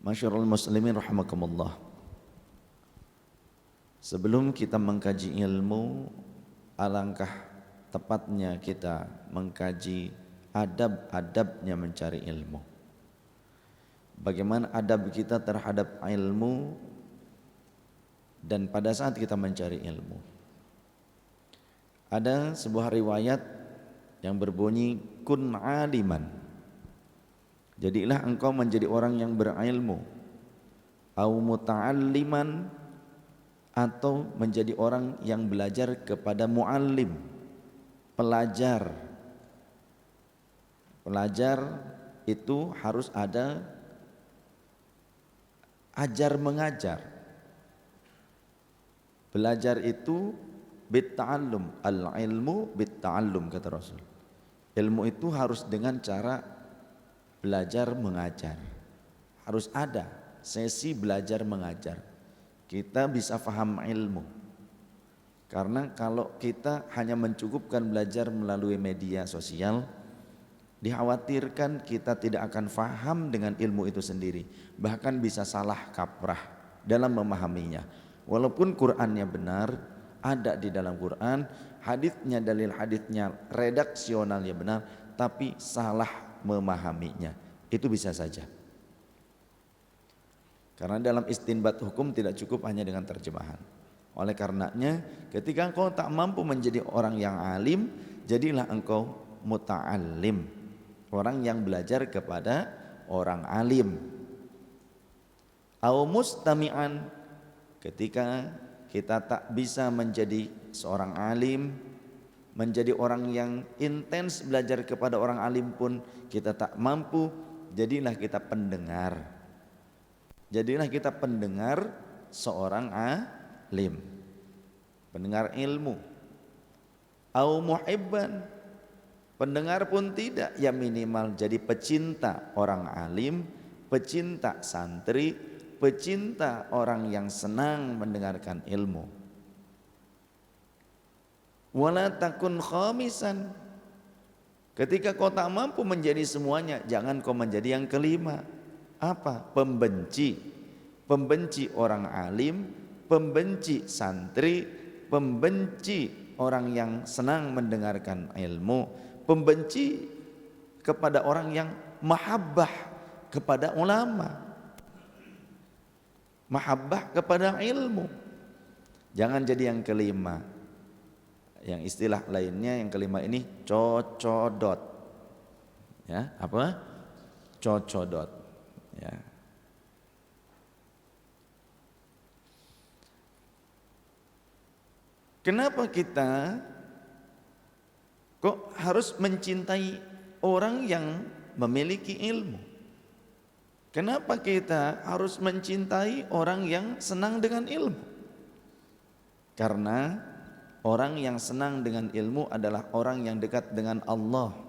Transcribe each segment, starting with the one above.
Masyarul muslimin rahimakumullah. Sebelum kita mengkaji ilmu, alangkah tepatnya kita mengkaji adab-adabnya mencari ilmu. Bagaimana adab kita terhadap ilmu dan pada saat kita mencari ilmu. Ada sebuah riwayat yang berbunyi kun aliman. Jadilah engkau menjadi orang yang berilmu, au muta'alliman, atau menjadi orang yang belajar kepada muallim, pelajar. Pelajar itu harus ada ajar mengajar. Belajar itu bitta'allum, al-ilmu bitta'allum kata Rasul. Ilmu itu harus dengan cara belajar mengajar. Harus ada sesi belajar mengajar. Kita bisa faham ilmu. Karena kalau kita hanya mencukupkan belajar melalui media sosial, dikhawatirkan kita tidak akan faham dengan ilmu itu sendiri. Bahkan bisa salah kaprah dalam memahaminya. Walaupun Qur'annya benar, ada di dalam Qur'an, haditsnya, dalil haditsnya, redaksionalnya benar, tapi salah memahaminya, itu bisa saja. Karena dalam istinbat hukum tidak cukup hanya dengan terjemahan. Oleh karenanya, ketika engkau tak mampu menjadi orang yang alim, jadilah engkau muta'allim, orang yang belajar kepada orang alim. Au mustami'an, ketika kita tak bisa menjadi seorang alim, menjadi orang yang intens belajar kepada orang alim pun kita tak mampu, jadilah kita pendengar. Jadilah kita pendengar seorang alim, pendengar ilmu. Au muhibban, pendengar pun tidak, ya minimal jadi pecinta orang alim, pecinta santri, pecinta orang yang senang mendengarkan ilmu. Wala takun khamisan, ketika kau tak mampu menjadi semuanya, jangan kau menjadi yang kelima. Apa? Pembenci. Pembenci orang alim, pembenci santri, pembenci orang yang senang mendengarkan ilmu, pembenci kepada orang yang mahabbah kepada ulama, mahabbah kepada ilmu. Jangan jadi yang kelima. Yang istilah lainnya yang kelima ini cocodot. Ya, apa? Cocodot. Ya. Kenapa kita kok harus mencintai orang yang memiliki ilmu? Kenapa kita harus mencintai orang yang senang dengan ilmu? Karena orang yang senang dengan ilmu adalah orang yang dekat dengan Allah.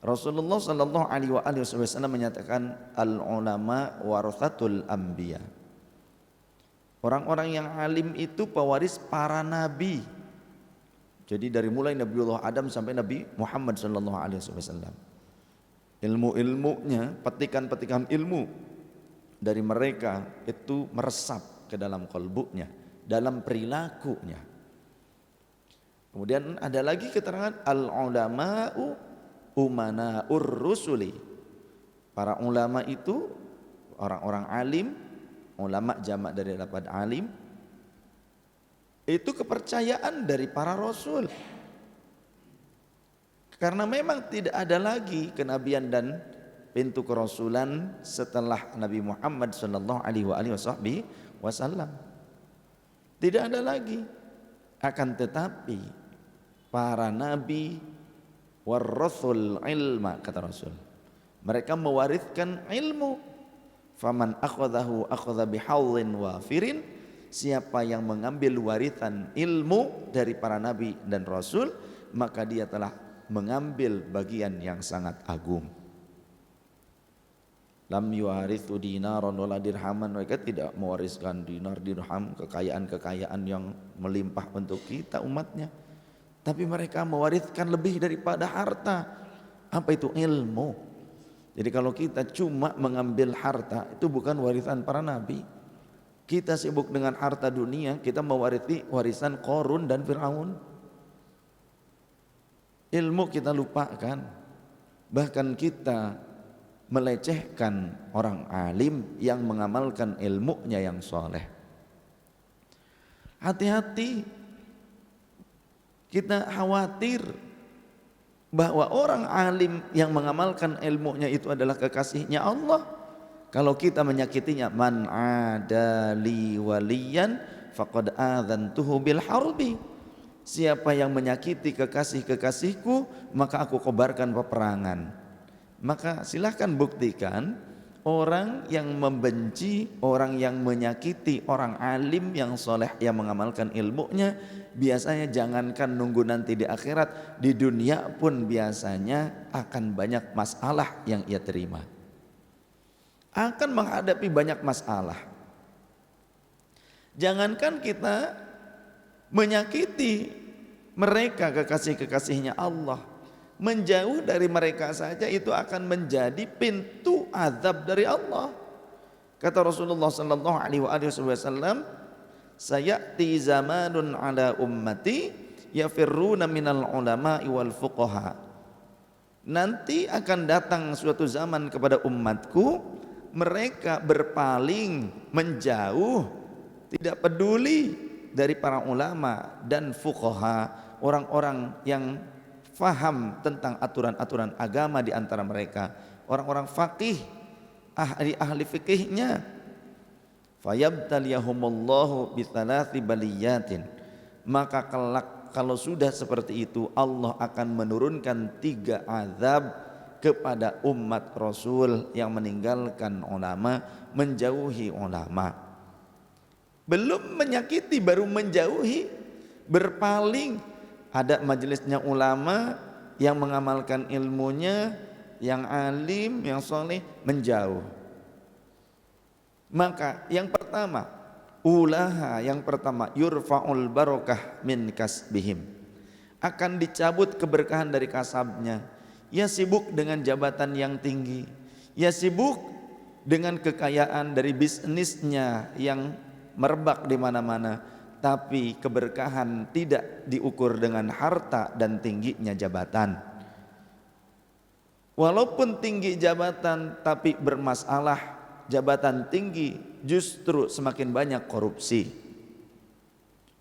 Rasulullah sallallahu alaihi wasallam menyatakan al-ulama warathatul anbiya. Orang-orang yang alim itu pewaris para nabi. Jadi dari mulai Nabiullah Adam sampai Nabi Muhammad sallallahu alaihi wasallam. Ilmu-ilmunya, petikan-petikan ilmu dari mereka itu meresap ke dalam kalbunya, dalam perilakunya. Kemudian ada lagi keterangan al-ulama'u umana'ur rusuli. Para ulama itu orang-orang alim, ulama jamak dari lafaz alim, itu kepercayaan dari para rasul. Karena memang tidak ada lagi kenabian dan pintu kerasulan setelah Nabi Muhammad sallallahu alaihi wasallam. Tidak ada lagi. Akan tetapi para nabi warathul ilma, kata Rasul, mereka mewariskan ilmu. Faman akhadhahu akhadha bihawlin wafirin, siapa yang mengambil warisan ilmu dari para nabi dan rasul, maka dia telah mengambil bagian yang sangat agung. Lam yuharithu dinaron wala dirhaman, mereka tidak mewariskan dinar dirham, kekayaan-kekayaan yang melimpah untuk kita umatnya, tapi mereka mewariskan lebih daripada harta. Apa itu? Ilmu. Jadi kalau kita cuma mengambil harta, itu bukan warisan para nabi. Kita sibuk dengan harta dunia, kita mewarisi warisan Qarun dan Fir'aun. Ilmu kita lupakan, bahkan kita melecehkan orang alim yang mengamalkan ilmunya yang soleh. Hati-hati, kita khawatir bahwa orang alim yang mengamalkan ilmunya itu adalah kekasihnya Allah. Kalau kita menyakitinya, man adali waliyan faqad adzantuhu bil harbi. Siapa yang menyakiti kekasih-kekasihku, maka aku kobarkan peperangan. Maka silahkan buktikan orang yang membenci, orang yang menyakiti orang alim yang soleh yang mengamalkan ilmunya, biasanya jangankan nunggu nanti di akhirat, di dunia pun biasanya akan banyak masalah yang ia terima, akan menghadapi banyak masalah. Jangankan kita menyakiti mereka, kekasih-kekasihnya Allah, menjauh dari mereka saja itu akan menjadi pintu azab dari Allah. Kata Rasulullah sallallahu alaihi wasallam, sayati zamanun ala ummati yafirruna minal ulama'i wal fuqaha. Nanti akan datang suatu zaman kepada umatku, mereka berpaling menjauh, tidak peduli dari para ulama dan fuqaha, orang-orang yang faham tentang aturan-aturan agama di antara mereka, orang-orang faqih, ahli fikihnya. Fayabtaliyahumullahu bitsalathi baliyatin, maka kelak kalau sudah seperti itu Allah akan menurunkan 3 azab kepada umat Rasul yang meninggalkan ulama, menjauhi ulama. Belum menyakiti, baru menjauhi, berpaling. Ada majelisnya ulama yang mengamalkan ilmunya, yang alim, yang soleh, menjauh. Maka yang pertama, yang pertama yurfa'ul barokah min kasbihim, akan dicabut keberkahan dari kasabnya. Ya sibuk dengan jabatan yang tinggi, ya sibuk dengan kekayaan dari bisnisnya yang merebak di mana-mana, tapi keberkahan tidak diukur dengan harta dan tingginya jabatan. Walaupun tinggi jabatan tapi bermasalah, jabatan tinggi justru semakin banyak korupsi.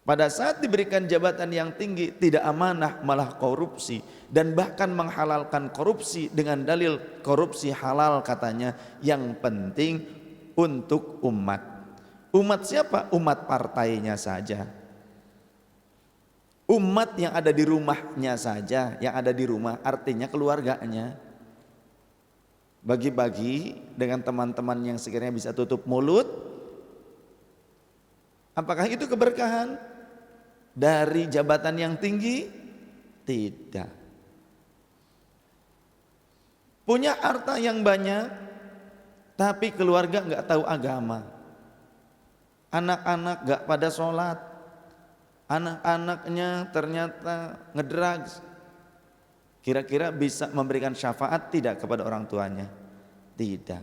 Pada saat diberikan jabatan yang tinggi tidak amanah, malah korupsi, dan bahkan menghalalkan korupsi dengan dalil korupsi halal katanya. Yang penting untuk umat. Umat siapa? Umat partainya saja. Umat yang ada di rumahnya saja, yang ada di rumah artinya keluarganya. Bagi-bagi dengan teman-teman yang sekiranya bisa tutup mulut. Apakah itu keberkahan? Dari jabatan yang tinggi? Tidak. Punya harta yang banyak tapi keluarga nggak tahu agama, anak-anak nggak pada sholat, anak-anaknya ternyata ngedrugs, kira-kira bisa memberikan syafaat tidak kepada orang tuanya? Tidak.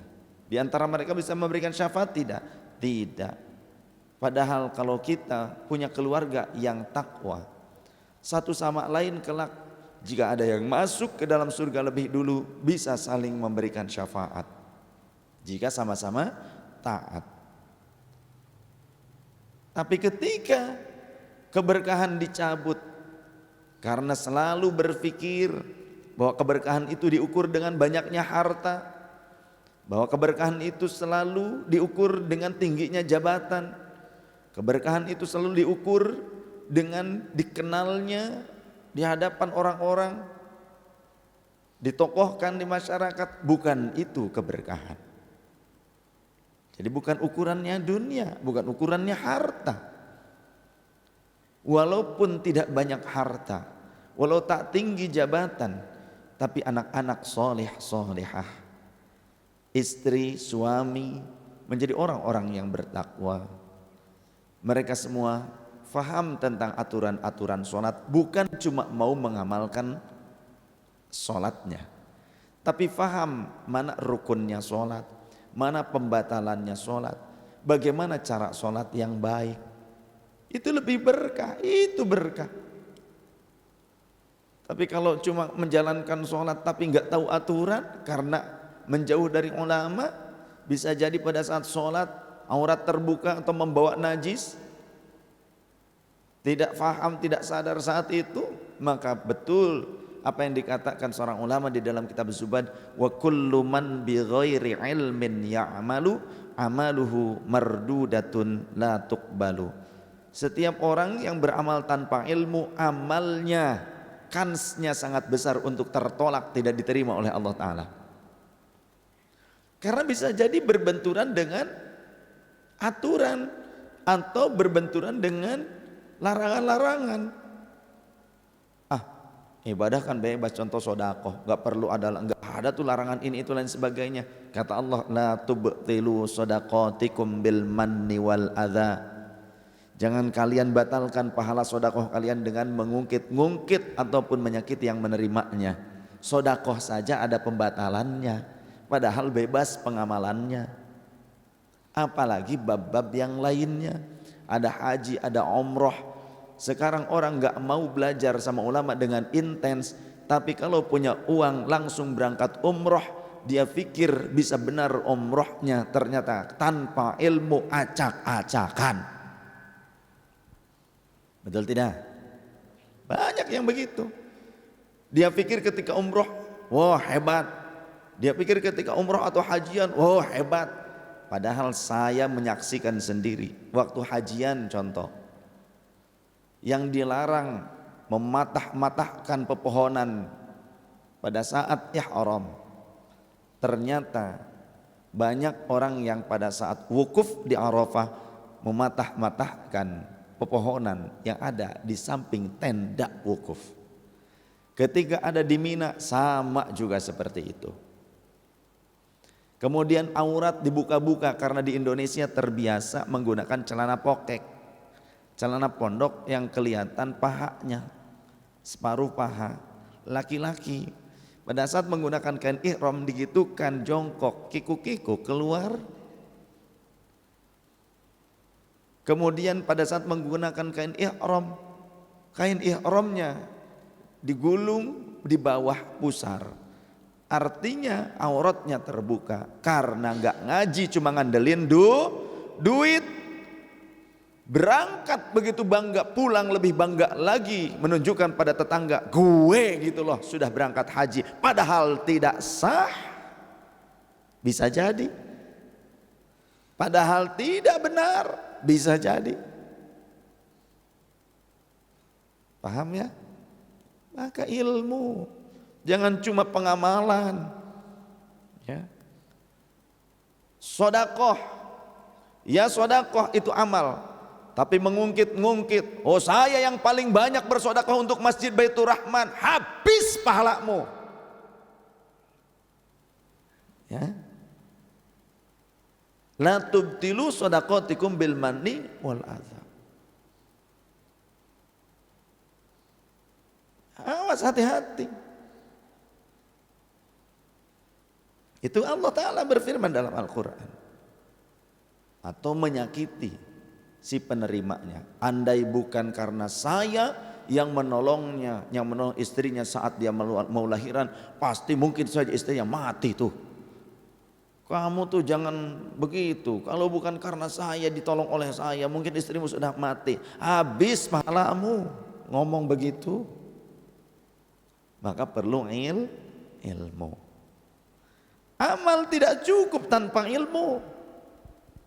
Di antara mereka bisa memberikan syafaat tidak? Tidak. Padahal kalau kita punya keluarga yang takwa, satu sama lain kelak jika ada yang masuk ke dalam surga lebih dulu, bisa saling memberikan syafaat jika sama-sama taat. Tapi ketika keberkahan dicabut karena selalu berpikir bahwa keberkahan itu diukur dengan banyaknya harta, bahwa keberkahan itu selalu diukur dengan tingginya jabatan, keberkahan itu selalu diukur dengan dikenalnya di hadapan orang-orang, ditokohkan di masyarakat. Bukan itu keberkahan. Jadi bukan ukurannya dunia, bukan ukurannya harta. Walaupun tidak banyak harta, walau tak tinggi jabatan, tapi anak-anak soleh solehah, istri, suami menjadi orang-orang yang bertakwa. Mereka semua faham tentang aturan-aturan sholat, bukan cuma mau mengamalkan sholatnya, tapi faham mana rukunnya sholat, mana pembatalannya sholat, bagaimana cara sholat yang baik. Itu lebih berkah, itu berkah. Tapi kalau cuma menjalankan sholat tapi nggak tahu aturan karena menjauh dari ulama, bisa jadi pada saat sholat aurat terbuka atau membawa najis, tidak faham, tidak sadar saat itu, maka betul apa yang dikatakan seorang ulama di dalam kitab Zubad, wa kullu man bi ghairi ilmin ya'malu amaluhu mardudatun la tuqbalu. Setiap orang yang beramal tanpa ilmu, amalnya kansnya sangat besar untuk tertolak, tidak diterima oleh Allah Ta'ala. Karena bisa jadi berbenturan dengan aturan atau berbenturan dengan larangan-larangan. Ibadah kan bebas, contoh sodakoh, nggak perlu nggak ada tuh larangan ini itu lain sebagainya. Kata Allah, la tubtilu sodakotikum bil manni wal adha. Jangan kalian batalkan pahala sodakoh kalian dengan mengungkit-ngungkit ataupun menyakiti yang menerimanya. Sodakoh saja ada pembatalannya, padahal bebas pengamalannya. Apalagi bab-bab yang lainnya, ada haji, ada umroh. Sekarang orang nggak mau belajar sama ulama dengan intens, tapi kalau punya uang langsung berangkat umroh, dia pikir bisa benar umrohnya, ternyata tanpa ilmu acak-acakan. Betul tidak? Banyak yang begitu. Dia pikir ketika umroh, wah hebat. Dia pikir ketika umroh atau hajian, wah hebat. Padahal saya menyaksikan sendiri waktu hajian contoh, yang dilarang mematah-matahkan pepohonan pada saat ihram. Ternyata banyak orang yang pada saat wukuf di Arafah mematah-matahkan pepohonan yang ada di samping tenda wukuf. Ketika ada di Mina sama juga seperti itu. Kemudian aurat dibuka-buka karena di Indonesia terbiasa menggunakan celana pokek, celana pondok yang kelihatan pahanya, separuh paha. Laki-laki pada saat menggunakan kain ihram digitukan jongkok, kiku-kiku keluar. Kemudian pada saat menggunakan kain ihramnya digulung di bawah pusar. Artinya auratnya terbuka karena nggak ngaji, cuma ngandelin duit. Berangkat begitu bangga, pulang lebih bangga lagi, menunjukkan pada tetangga, gue gitu loh sudah berangkat haji, padahal tidak sah. Bisa jadi, padahal tidak benar, bisa jadi. Paham ya? Maka ilmu, jangan cuma pengamalan ya. Sodakoh, ya sodakoh itu amal, tapi mengungkit-ngungkit, oh saya yang paling banyak bersodakoh untuk Masjid Baitur Rahman, habis pahalamu ya. La tubtilu sodakotikum bil manni wal adha. Awas, hati-hati. Itu Allah Ta'ala berfirman dalam Al-Quran. Atau menyakiti si penerimanya. Andai bukan karena saya yang menolongnya, yang menolong istrinya saat dia mau lahiran, pasti mungkin saja istrinya mati tuh. Kamu tuh jangan begitu. Kalau bukan karena saya, ditolong oleh saya, mungkin istrimu sudah mati. Habis pahalamu ngomong begitu. Maka perlu ilmu. Amal tidak cukup tanpa ilmu.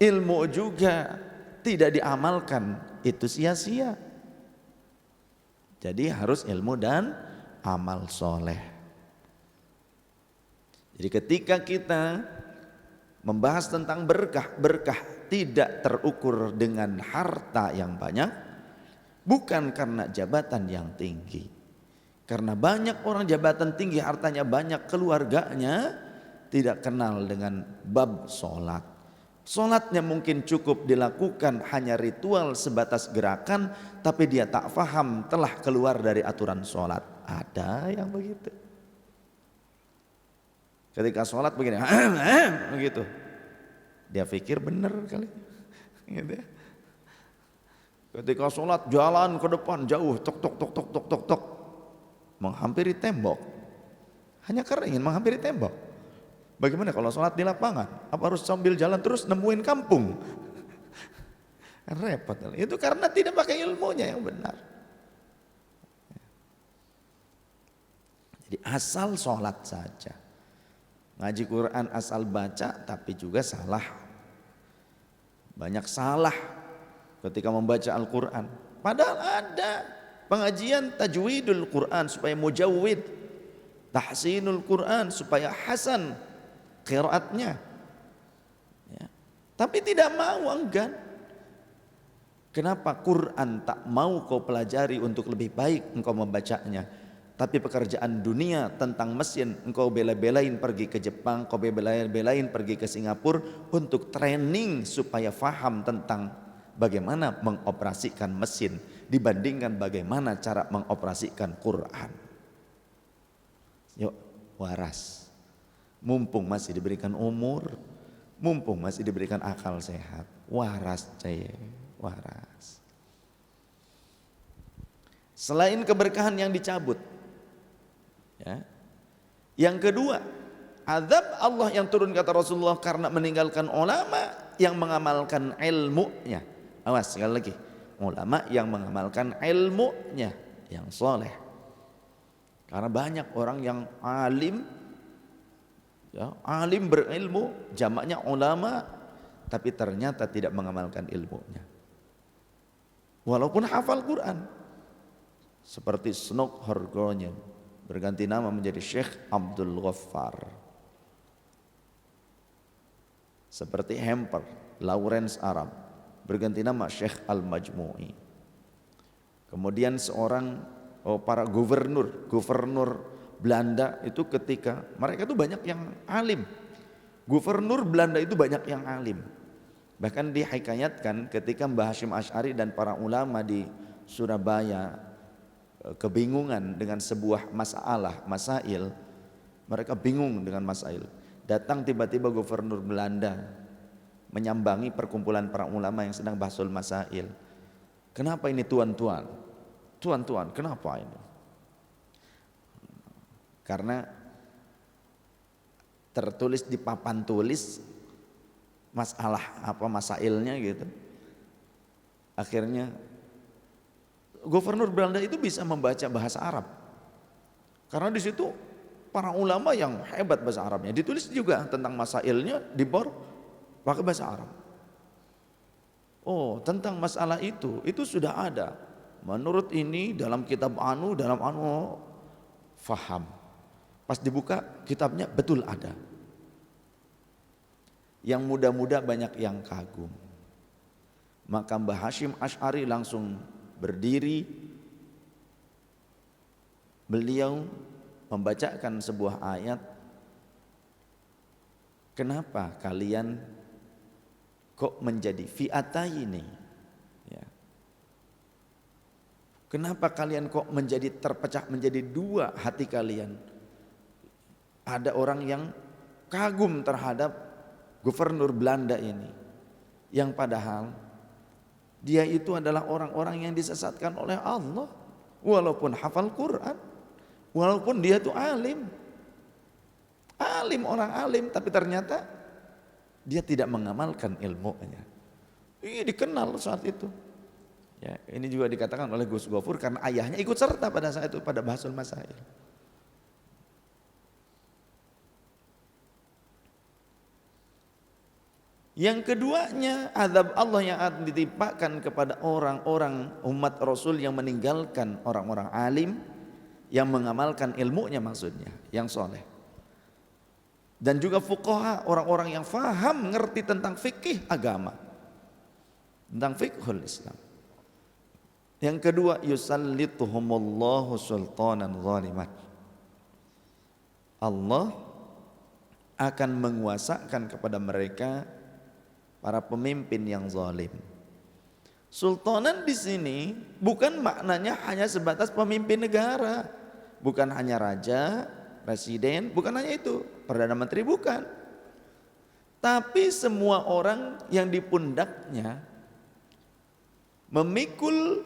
Ilmu juga tidak diamalkan, itu sia-sia. Jadi harus ilmu dan amal soleh. Jadi ketika kita membahas tentang berkah tidak terukur dengan harta yang banyak, bukan karena jabatan yang tinggi. Karena banyak orang jabatan tinggi, hartanya banyak, keluarganya tidak kenal dengan bab sholat. Sholatnya mungkin cukup dilakukan hanya ritual sebatas gerakan, tapi dia tak faham telah keluar dari aturan sholat. Ada yang begitu. Ketika sholat begini, begitu. Dia pikir benar kali. Gitu ya. Ketika sholat jalan ke depan jauh, tok tok tok tok tok tok tok, menghampiri tembok. Hanya karena ingin menghampiri tembok. Bagaimana kalau sholat di lapangan? Apa harus sambil jalan terus nemuin kampung? Repot. Itu karena tidak pakai ilmunya yang benar. Jadi asal sholat saja. Ngaji Quran asal baca tapi juga salah. Banyak salah ketika membaca Al-Quran. Padahal ada pengajian tajwidul Quran supaya mujawwid, tahsinul Quran supaya hasan qiraatnya. Ya. Tapi tidak mau, enggan. Kenapa Quran tak mau kau pelajari untuk lebih baik engkau membacanya? Tapi pekerjaan dunia tentang mesin engkau bela-belain pergi ke Jepang, kau bela-belain pergi ke Singapura untuk training supaya faham tentang bagaimana mengoperasikan mesin dibandingkan bagaimana cara mengoperasikan Quran. Yuk waras, mumpung masih diberikan umur, mumpung masih diberikan akal sehat, waras caya, waras. Selain keberkahan yang dicabut, ya, yang kedua, azab Allah yang turun kata Rasulullah karena meninggalkan ulama yang mengamalkan ilmunya. Awas sekali lagi, ulama yang mengamalkan ilmunya yang soleh. Karena banyak orang yang alim, ya, alim berilmu, jamaknya ulama, tapi ternyata tidak mengamalkan ilmunya. Walaupun hafal Quran, seperti Snok Hargonya berganti nama menjadi Syekh Abdul Ghaffar, seperti Hemper Lawrence Arab berganti nama Syekh Al-Majmu'i. Kemudian seorang para gubernur Belanda itu ketika mereka itu banyak yang alim. Gubernur Belanda itu banyak yang alim. Bahkan dihikayatkan ketika Mbah Hasyim Asy'ari dan para ulama di Surabaya kebingungan dengan sebuah masail, mereka bingung dengan masail. Datang tiba-tiba gubernur Belanda menyambangi perkumpulan para ulama yang sedang bahsul masail. Kenapa ini tuan-tuan? Tuan-tuan, kenapa ini? Karena tertulis di papan tulis masalah apa masailnya gitu. Akhirnya gubernur Belanda itu bisa membaca bahasa Arab. Karena di situ para ulama yang hebat bahasa Arabnya, ditulis juga tentang masailnya di bor pakai bahasa Arab. Oh, tentang masalah itu sudah ada. Menurut ini dalam kitab dalam faham. Pas dibuka kitabnya betul ada. Yang muda-muda banyak yang kagum. Maka Mbah Hasyim Asy'ari langsung berdiri. Beliau membacakan sebuah ayat. Kenapa kalian kok menjadi fi'ataini? Ya. Kenapa kalian kok menjadi terpecah menjadi dua hati kalian? Ada orang yang kagum terhadap gubernur Belanda ini, yang padahal dia itu adalah orang-orang yang disesatkan oleh Allah, walaupun hafal Quran, walaupun dia itu alim, orang alim, tapi ternyata dia tidak mengamalkan ilmunya. Ini dikenal saat itu. Ya, ini juga dikatakan oleh Gus Gofur karena ayahnya ikut serta pada saat itu pada bahsul masail. Yang keduanya, azab Allah yang akan ditimpakan kepada orang-orang umat Rasul yang meninggalkan orang-orang alim yang mengamalkan ilmunya, maksudnya yang soleh. Dan juga fuqaha, orang-orang yang faham, ngerti tentang fikih agama, tentang fiqhul Islam. Yang kedua, yusallituhumullahu sultanan zaliman. Allah akan menguasakan kepada mereka para pemimpin yang zalim. Sultanan di sini bukan maknanya hanya sebatas pemimpin negara, bukan hanya raja, presiden, bukan hanya itu, perdana menteri bukan. Tapi semua orang yang di pundaknya memikul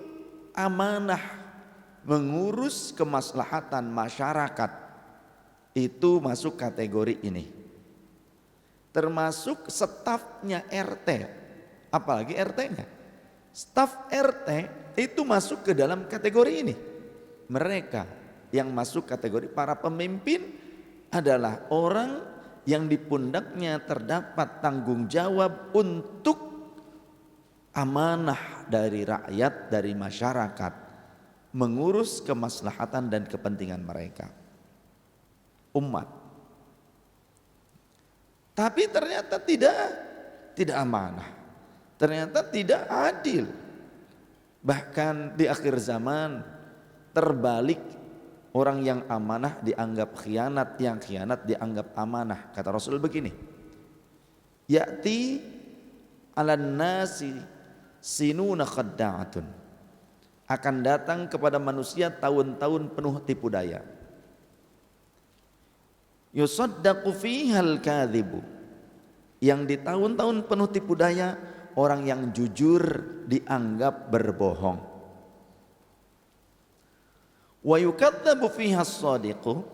amanah mengurus kemaslahatan masyarakat itu masuk kategori ini. Termasuk stafnya RT, apalagi RT-nya. Staf RT itu masuk ke dalam kategori ini. Mereka yang masuk kategori para pemimpin adalah orang yang di pundaknya terdapat tanggung jawab untuk amanah dari rakyat, dari masyarakat, mengurus kemaslahatan dan kepentingan mereka, umat. Tapi ternyata tidak amanah, ternyata tidak adil. Bahkan di akhir zaman terbalik, orang yang amanah dianggap khianat, yang khianat dianggap amanah. Kata Rasul begini, ya'ti 'alan nasi sinuna khadda'atun, akan datang kepada manusia tahun-tahun penuh tipu daya. Yusaddaqu fihal kadhibu, yang di tahun-tahun penuh tipu daya orang yang jujur dianggap berbohong. Wa yukadzabu fiha as-shadiqu,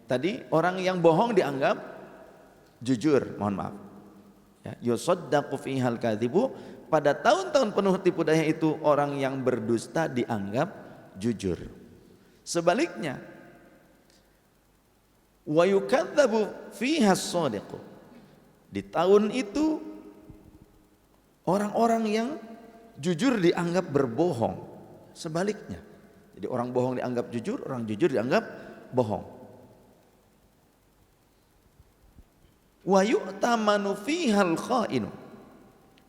tadi orang yang bohong dianggap jujur, mohon maaf. Ya, yusaddaqu fihal kadhibu, pada tahun-tahun penuh tipu daya itu orang yang berdusta dianggap jujur. Sebaliknya, wa yukadzabu fiha as-shadiqu, di tahun itu orang-orang yang jujur dianggap berbohong. Sebaliknya, jadi orang bohong dianggap jujur, orang jujur dianggap bohong. Wa yu'tamanu fihal kha'inu,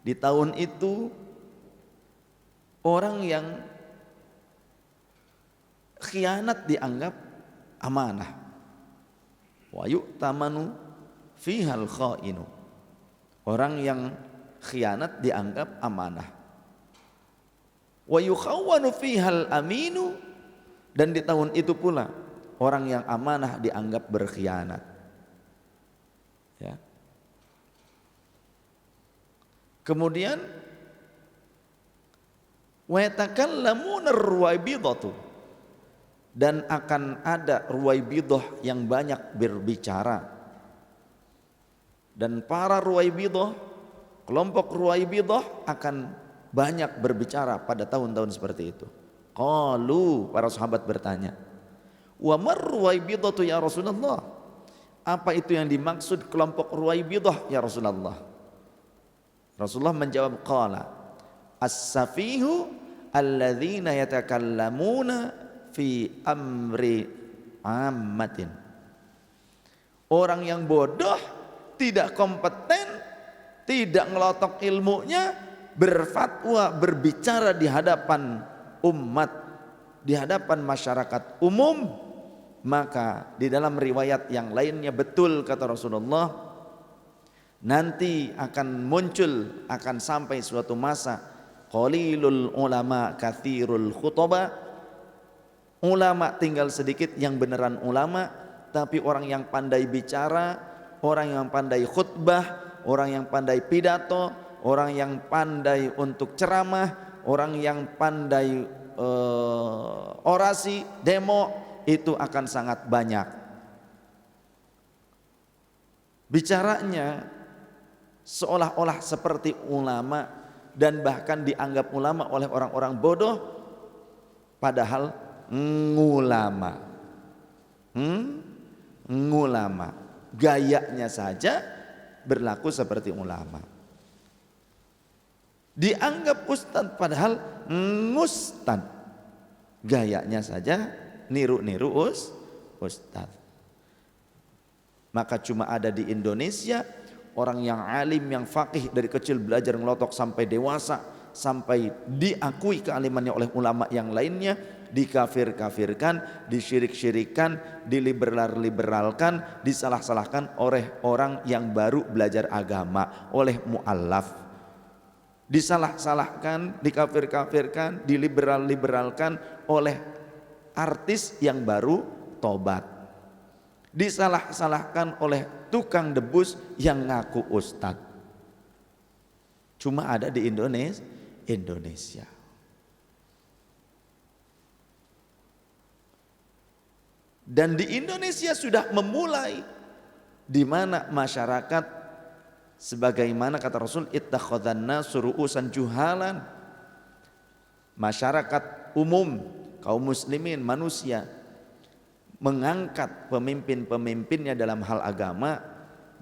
di tahun itu orang yang khianat dianggap amanah. Wa yu'tamanu fihal kha'inu, orang yang khianat dianggap amanah. Wa yukhawwanu fihal aminu, dan di tahun itu pula orang yang amanah dianggap berkhianat. Ya. Kemudian wa yatakallamuna ar-ruwaibidatu, dan akan ada ruwaibidah yang banyak berbicara. Dan para ruwaibidah, kelompok ruwaibidah akan banyak berbicara pada tahun-tahun seperti itu. Qalu, para sahabat bertanya, wa mar ruwaibidatu ya Rasulullah, apa itu yang dimaksud kelompok ruwaibidah ya Rasulullah? Rasulullah menjawab, qala as-safihu alladzina yatakallamuna fi amri ammatin, orang yang bodoh, tidak kompeten, tidak ngelotok ilmunya, berfatwa, berbicara di hadapan umat, di hadapan masyarakat umum. Maka di dalam riwayat yang lainnya betul kata Rasulullah, nanti akan muncul, akan sampai suatu masa, qalilul ulama kathirul khutaba, ulama tinggal sedikit yang beneran ulama, tapi orang yang pandai bicara, orang yang pandai khutbah, orang yang pandai pidato, orang yang pandai untuk ceramah, orang yang pandai orasi, demo, itu akan sangat banyak. Bicaranya seolah-olah seperti ulama, dan bahkan dianggap ulama oleh orang-orang bodoh, padahal ngulama. Ngulama, gayanya saja berlaku seperti ulama. Dianggap ustadz padahal ngustadz, gayanya saja niru-niru ustadz. Maka cuma ada di Indonesia orang yang alim, yang faqih, dari kecil belajar ngelotok sampai dewasa, sampai diakui kealimannya oleh ulama yang lainnya, dikafir-kafirkan, disyirik-syirikan, diliberal-liberalkan, disalah-salahkan oleh orang yang baru belajar agama, oleh mu'allaf. Disalah-salahkan, dikafir-kafirkan, diliberal-liberalkan oleh artis yang baru tobat. Disalah-salahkan oleh tukang debus yang ngaku ustadz. Cuma ada di Indonesia. Dan di Indonesia sudah memulai, di mana masyarakat sebagaimana kata Rasul, ittakhadhan nasu ru'usan juhalan. Masyarakat umum, kaum muslimin, manusia mengangkat pemimpin-pemimpinnya dalam hal agama,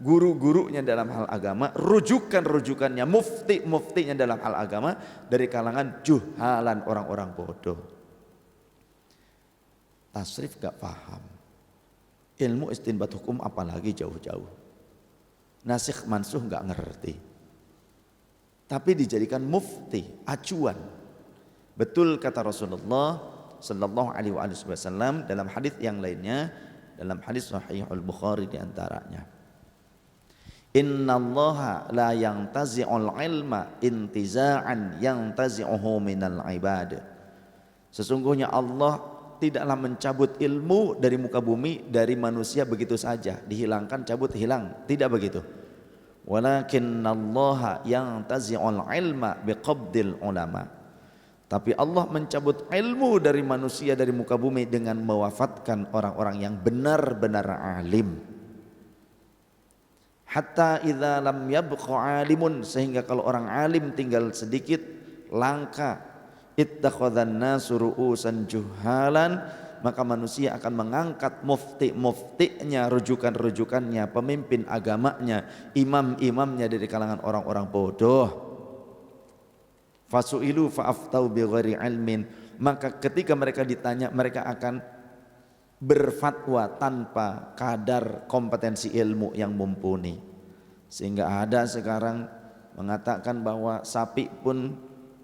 guru-gurunya dalam hal agama, rujukan-rujukannya, mufti-muftinya dalam hal agama dari kalangan juhalan, orang-orang bodoh. Tasrif gak paham, ilmu istinbat hukum apalagi jauh-jauh, nasikh mansuh gak ngerti, tapi dijadikan mufti, acuan. Betul kata Rasulullah Sallallahu Alaihi Wasallam dalam hadis yang lainnya, dalam hadis Sahih Al-Bukhari diantaranya, Innallaha la yantazi'ul ilma intiza'an yantazi'uhu minal ibad. Sesungguhnya Allah tidaklah mencabut ilmu dari muka bumi, dari manusia begitu saja, dihilangkan, cabut, hilang, tidak begitu. Walakinnallaha yantazi'ul ilma biqabdil ulama. Tapi Allah mencabut ilmu dari manusia dari muka bumi dengan mewafatkan orang-orang yang benar-benar alim. Hatta idza lam yabqa alimun, sehingga kalau orang alim tinggal sedikit, langka. Ittakhadhan nasu ru'usan juhalan, maka manusia akan mengangkat mufti-muftinya, rujukan-rujukannya, pemimpin agamanya, imam-imamnya dari kalangan orang-orang bodoh. Fasu'ilu fa'aftau bighairi ilmin, maka ketika mereka ditanya mereka akan berfatwa tanpa kadar kompetensi ilmu yang mumpuni. Sehingga ada sekarang mengatakan bahwa sapi pun,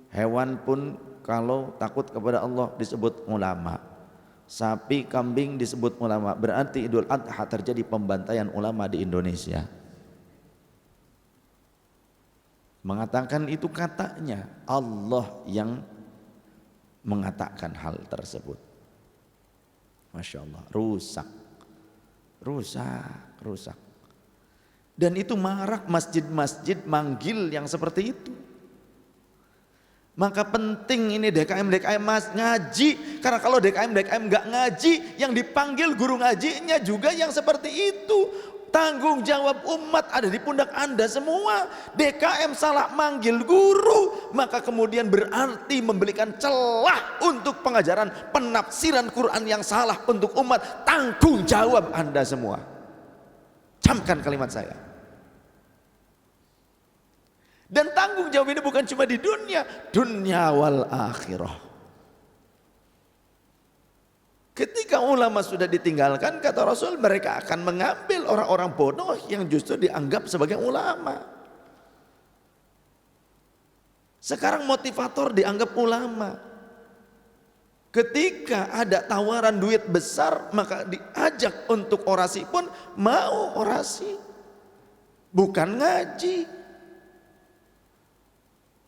hewan pun kalau takut kepada Allah disebut ulama, sapi, kambing disebut ulama. Berarti Idul Adha terjadi pembantaian ulama di Indonesia. Mengatakan itu katanya Allah yang mengatakan hal tersebut. Masya Allah, rusak. Dan itu marak masjid-masjid manggil yang seperti itu. Maka penting ini DKM ngaji, karena kalau DKM nggak ngaji, yang dipanggil guru ngajinya juga yang seperti itu. Tanggung jawab umat ada di pundak Anda semua. DKM salah manggil guru, maka kemudian berarti memberikan celah untuk pengajaran penafsiran Quran yang salah untuk umat. Tanggung jawab Anda semua. Camkan kalimat saya. Dan tanggung jawab ini bukan cuma di dunia wal akhirah. Ketika ulama sudah ditinggalkan, kata Rasul, mereka akan mengambil orang-orang bodoh yang justru dianggap sebagai ulama. Sekarang motivator dianggap ulama. Ketika ada tawaran duit besar, maka diajak untuk orasi pun mau orasi, bukan ngaji.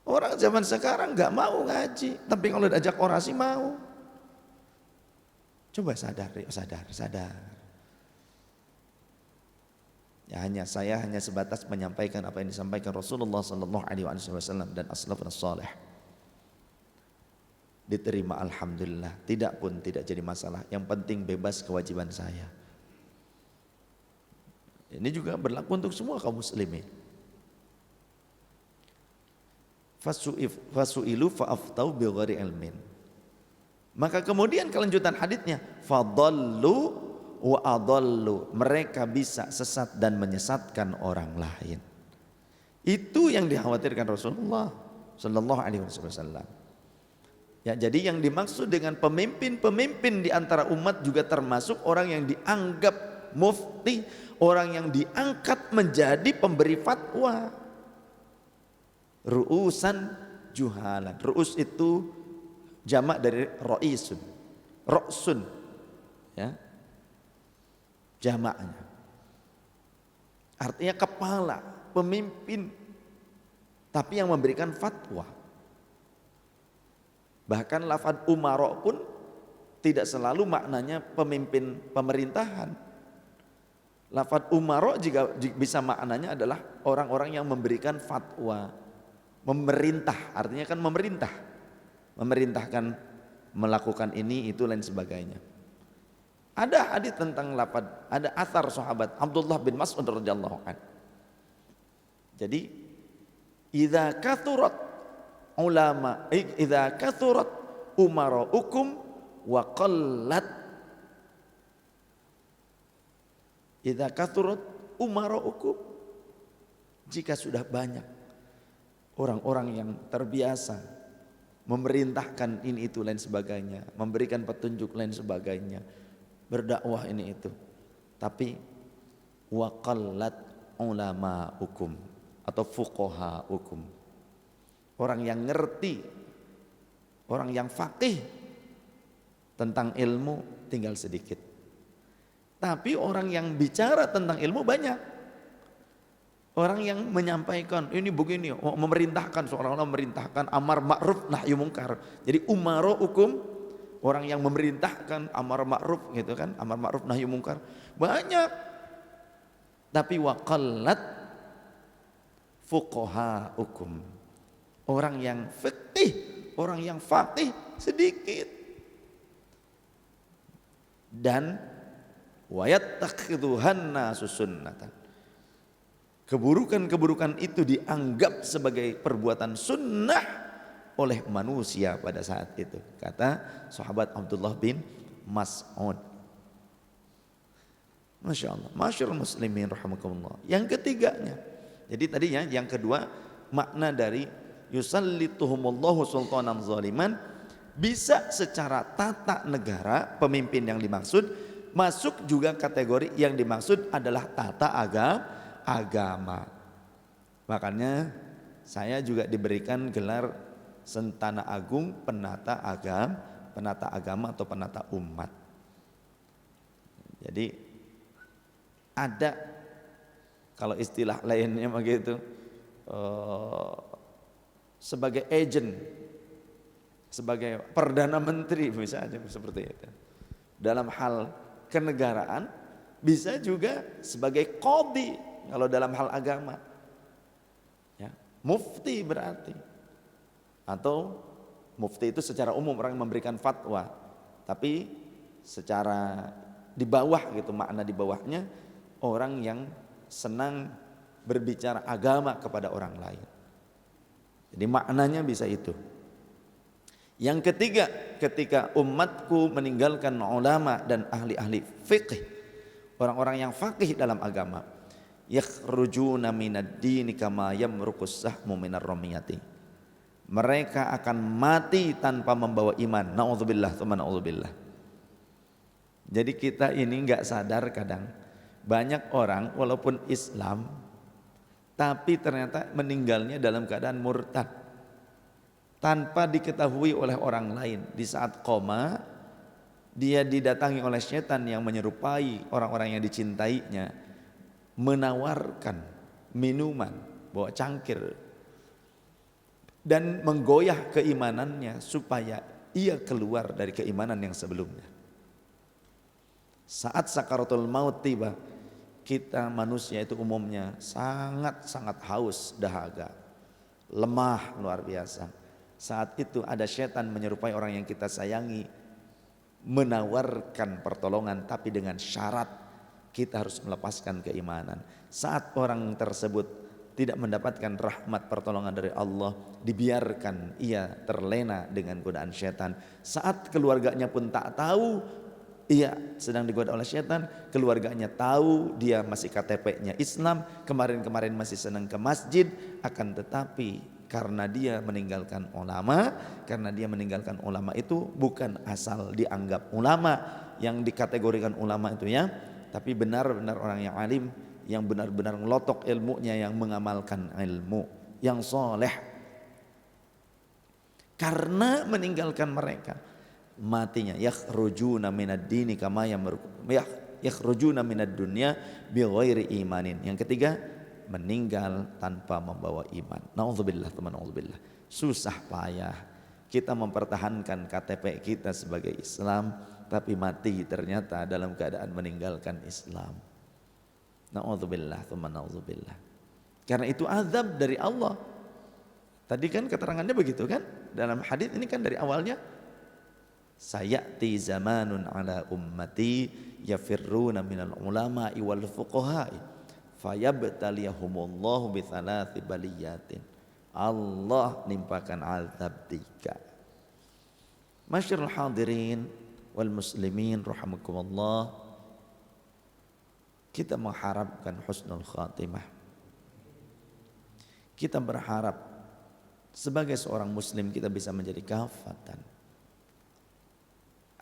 Orang zaman sekarang nggak mau ngaji, tapi kalau diajak orasi mau. Coba sadar. Ya, saya hanya sebatas menyampaikan apa yang disampaikan Rasulullah Sallallahu Alaihi Wasallam dan as-salafus salih. Diterima alhamdulillah, tidak jadi masalah. Yang penting bebas kewajiban saya. Ini juga berlaku untuk semua kaum muslimin. Fasu'ilu fa'aftau bighairi ilmin. Maka kemudian kelanjutan haditsnya, fadallu wa adallu, mereka bisa sesat dan menyesatkan orang lain. Itu yang dikhawatirkan Rasulullah Sallallahu Alaihi Wasallam. Ya, jadi yang dimaksud dengan pemimpin-pemimpin di antara umat juga termasuk orang yang dianggap mufti, orang yang diangkat menjadi pemberi fatwa. Ru'usan juhalan. Ru'us itu jamak dari ra'sun, ya, jamaknya. Artinya kepala, pemimpin, tapi yang memberikan fatwa. Bahkan lafaz umara pun tidak selalu maknanya pemimpin pemerintahan. Lafadz umaro juga bisa maknanya adalah orang-orang yang memberikan fatwa, memerintah, artinya kan memerintah, memerintahkan melakukan ini itu lain sebagainya. Ada hadis tentang lafadz, ada athar sahabat Abdullah bin Mas'ud radhiyallahu anhu. Jadi idza kathurat ulama, idza kathurat umaraukum wa qallat, idza kathurat umaraukum, jika sudah banyak orang-orang yang terbiasa memerintahkan ini itu lain sebagainya, memberikan petunjuk lain sebagainya, berdakwah ini itu, tapi wa qallat ulamaukum atau fuqahaukum, orang yang ngerti, orang yang faqih tentang ilmu tinggal sedikit. Tapi orang yang bicara tentang ilmu banyak. Orang yang menyampaikan ini begini, memerintahkan, seolah-olah memerintahkan amar ma'ruf nahi munkar. Jadi umaraukum, orang yang memerintahkan amar ma'ruf gitu kan, amar ma'ruf nahi munkar banyak. Tapi waqallat fuqahaukum, orang yang fikih, orang yang faqih sedikit. Dan wayattakhidhuhan nasu sunnatan, keburukan-keburukan itu dianggap sebagai perbuatan sunnah oleh manusia pada saat itu, kata sahabat Abdullah bin Mas'ud. Masya Allah, masyarul muslimin rahimakumullah. Yang ketiganya, jadi tadinya yang kedua makna dari yusallituhumullahu sultanan zaliman, bisa secara tata negara pemimpin yang dimaksud, masuk juga kategori yang dimaksud adalah tata agama. Makanya saya juga diberikan gelar Sentana Agung Penata Agama atau Penata Umat. Jadi ada, kalau istilah lainnya begitu, sebagai agent, sebagai perdana menteri misalnya seperti itu. Dalam hal kenegaraan, bisa juga sebagai qadhi kalau dalam hal agama. Ya, mufti berarti. Atau mufti itu secara umum orang yang memberikan fatwa, tapi secara di bawah gitu, makna di bawahnya orang yang senang berbicara agama kepada orang lain. Jadi maknanya bisa itu. Yang ketiga, ketika umatku meninggalkan ulama dan ahli-ahli fiqh, orang-orang yang faqih dalam agama, yakhrujuna minad dini kama yamruqus sahmu minar ramiyati, mereka akan mati tanpa membawa iman. Na'udzubillah, tsumma na'udzubillah. Jadi kita ini enggak sadar kadang banyak orang walaupun Islam tapi ternyata meninggalnya dalam keadaan murtad tanpa diketahui oleh orang lain. Di saat koma dia didatangi oleh setan yang menyerupai orang-orang yang dicintainya, menawarkan minuman, bawa cangkir, dan menggoyah keimanannya supaya ia keluar dari keimanan yang sebelumnya. Saat sakaratul maut tiba, kita manusia itu umumnya sangat-sangat haus, dahaga, lemah luar biasa. Saat itu ada setan menyerupai orang yang kita sayangi, menawarkan pertolongan tapi dengan syarat kita harus melepaskan keimanan. Saat orang tersebut tidak mendapatkan rahmat pertolongan dari Allah, dibiarkan ia terlena dengan godaan setan. Saat keluarganya pun tak tahu ia sedang digoda oleh setan, keluarganya tahu dia masih KTP-nya Islam, kemarin-kemarin masih senang ke masjid, akan tetapi karena dia meninggalkan ulama, karena dia meninggalkan ulama itu bukan asal dianggap ulama yang dikategorikan ulama itu ya, tapi benar-benar orang yang alim, yang benar-benar ngelotok ilmunya, yang mengamalkan ilmu, yang soleh. Karena meninggalkan mereka, matinya yakhrujuna minad dini kama yakhrujuna minad dunya bighairi imanin. Yang ketiga, meninggal tanpa membawa iman. Na'udzubillah, teman, na'udzubillah. Susah payah kita mempertahankan KTP kita sebagai Islam tapi mati ternyata dalam keadaan meninggalkan Islam. Na'udzubillah, tsumma na'udzubillah. Karena itu azab dari Allah. Tadi kan keterangannya begitu kan? Dalam hadis ini kan dari awalnya, sayati zamanun ala ummati yafirruna minal ulama'i wal fuqaha'i fayabtaliyahumullahu bi thalathi baliyatin. Allah nimpakan azab 3. Masyarul hadirin wal muslimin rahimakumullah, kita mengharapkan husnul khatimah. Kita berharap sebagai seorang muslim kita bisa menjadi kafatan.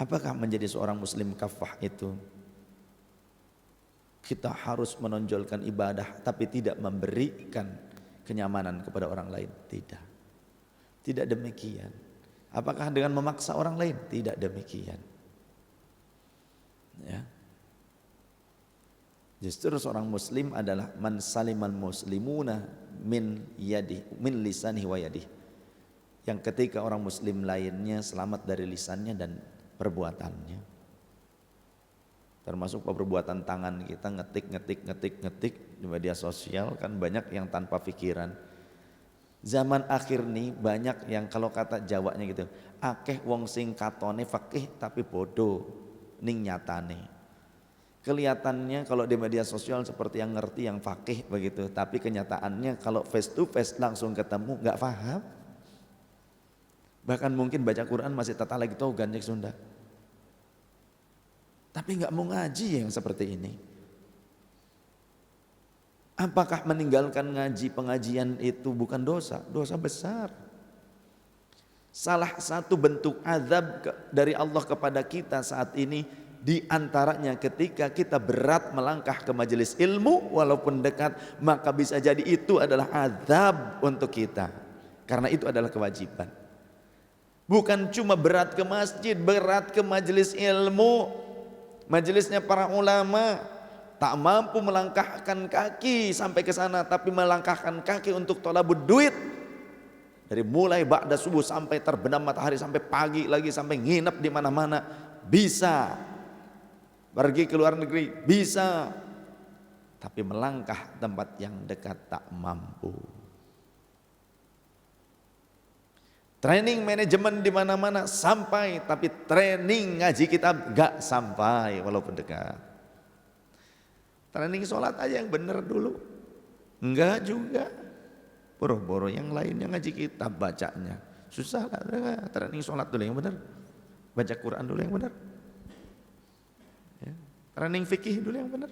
Apakah menjadi seorang muslim kafah itu kita harus menonjolkan ibadah tapi tidak memberikan kenyamanan kepada orang lain? Tidak. Tidak demikian. Apakah dengan memaksa orang lain? Tidak demikian. Ya. Justru seorang muslim adalah man salimal muslimuna min lisanihi wa yadihi. Yang ketika orang muslim lainnya selamat dari lisannya dan perbuatannya. Termasuk perbuatan tangan kita, ngetik di media sosial kan banyak yang tanpa pikiran. Zaman akhir nih banyak yang kalau kata Jawanya gitu, akeh wong sing katone fakih tapi bodoh ning nyatane. Kelihatannya kalau di media sosial seperti yang ngerti, yang fakih begitu, tapi kenyataannya kalau face to face langsung ketemu nggak paham. Bahkan mungkin baca Quran masih tata lagi tahu ganjek Sunda. Tapi nggak mau ngaji yang seperti ini. Apakah meninggalkan ngaji pengajian itu bukan dosa? Dosa besar. Salah satu bentuk azab dari Allah kepada kita saat ini di antaranya ketika kita berat melangkah ke majelis ilmu walaupun dekat, maka bisa jadi itu adalah azab untuk kita. Karena itu adalah kewajiban. Bukan cuma berat ke masjid, berat ke majelis ilmu, majelisnya para ulama, tak mampu melangkahkan kaki sampai ke sana, tapi melangkahkan kaki untuk thalabud duit. Dari mulai ba'da subuh sampai terbenam matahari, sampai pagi lagi, sampai nginep di mana-mana bisa. Pergi ke luar negeri bisa, tapi melangkah tempat yang dekat tak mampu. Training manajemen di mana-mana sampai, tapi training ngaji kita gak sampai walaupun dekat. Training sholat aja yang bener dulu, enggak juga. Boro-boro yang lainnya ngaji kitab bacanya susah lah. Training sholat dulu yang bener, baca Quran dulu yang bener. Training fikih dulu yang benar.